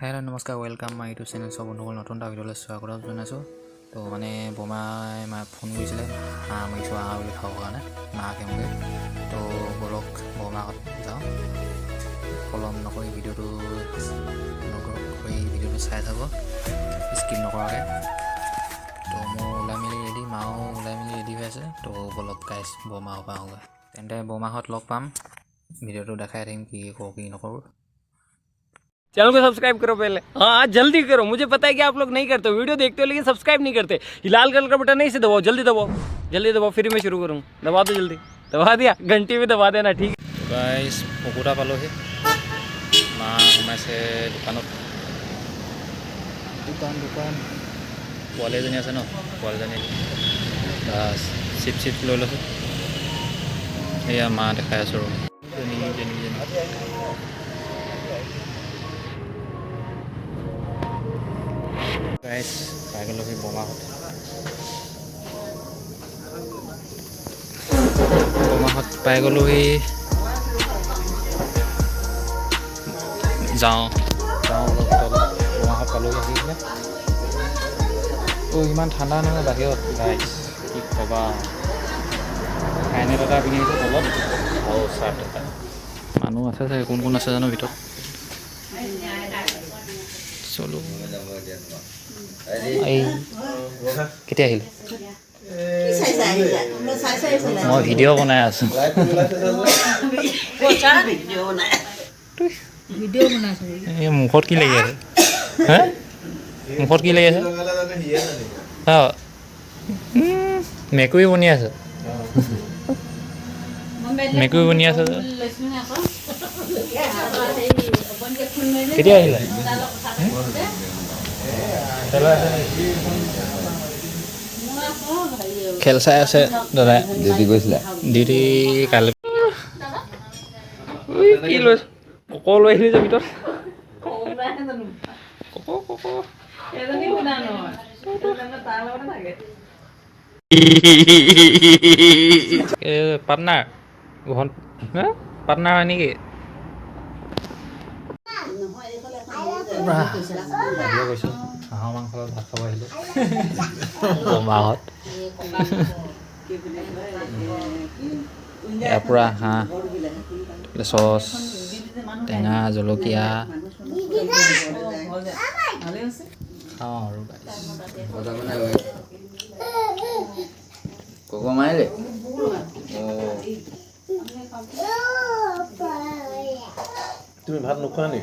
Hello नमस्कार welcome my YouTube channel सब बंधुসকল নতুন এটা ভিডিঅ'লৈ স্বাগতম জনাইছোঁ। তো মানে বমাই ফোন কৰিছিলে হাঁহ মাৰিছোঁ হাঁহ বুলি খাবৰ কাৰণে মাকে মোকে। তো বলক বমাহঁত যাওঁ, পলম নকৰি ভিডিঅ'টো চাই থাকোঁ স্কিপ নকৰাকৈ। তো মোৰ ওলাই মেলি ৰেডি, মাও ওলাই মেলি ৰেডি হৈ আছে। তো বলক গাইছ বমাহঁৰ পৰা আহোঁগৈ, তেন্তে বমাহঁত লগ পাম, ভিডিঅ'টো দেখাই থাকিম কি কৰোঁ কি নকৰোঁ। चैनल को सब्सक्राइब करो पहले, हाँ जल्दी करो। मुझे पता है कि आप लोग नहीं करते हो, वीडियो देखते हो लेकिन सब्सक्राइब नहीं करते। ये लाल कलर का बटन नहीं से दबाओ, जल्दी दबाओ फिर मैं शुरू करूँ। दबा दो जल्दी, दबा दिया, घंटी भी दबा देना ठीक है। गाइस পকুটা পালোহি, মা সোমাইছে দোকানত। দোকান পোৱালি এজনী আছে ন, পোৱালিজনী চিপ লৈ লৈছোঁ। এয়া মা দেখাই আছোঁ আৰু গাইছ পাই গ'লোহি বমাহঁত পাই গ'লোহি। যাওঁ অলপ বমাহঁত পালোহি আহি কিনে। ইমান ঠাণ্ডা নহয় বাহিৰত গাইছ, কি ক'বা। ফাইনেল এটা পিন্ধিছোঁ তলত আৰু চাৰ্ট এটা। মানুহ আছে চাগে, কোন আছে জানো ভিতৰত। চলো এই কেতিয়া আহিলে? মই ভিডিঅ' বনাই আছোঁ। এই মুখত কি লাগি আছে? হা মুখত কি লাগি আছে? মেকুৰী বনি আছে, মেকুৰী বনি আছে। কেতিয়া আহিলে? খেল চাই আছে দাদাই। ডিউটি গৈছিলে? ডিউটি কাইলৈ। কি লৈছোঁ কক লৈ আহিলি যে ভিতৰত। পাৰ্টনাৰ পাৰ্টনাৰ হয় নেকি? গৈছোঁ হাঁহৰ মাংস ভাত খাব আহিলোঁ বমাহঁত। ইয়াৰ পৰা হাঁহ, চচ, টেঙা, জলকীয়া খাওঁ আৰু মাৰিলে। তুমি ভাত নোখোৱা নি?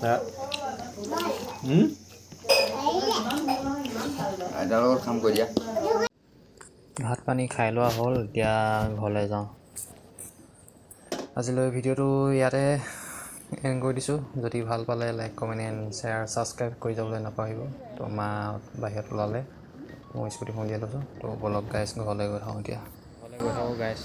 ভাত আইতাৰ লগত কাম কৰি দিয়া। ভাত পানী খাই লোৱা হ'ল, এতিয়া ঘৰলৈ যাওঁ। আজিলৈ ভিডিঅ'টো ইয়াতে এণ্ড কৰি দিছোঁ। যদি ভাল পালে like comment and share subscribe কৰি যাবলৈ নাপাহৰিব। তো মা বাহিৰত ওলালে, মই স্কুটিখন উলিয়াই লৈছোঁ। তো বলক গাইছ ঘৰলৈ গৈ থাকোঁ এতিয়া। ঘৰলৈ গৈ থাকোঁ গাইছ।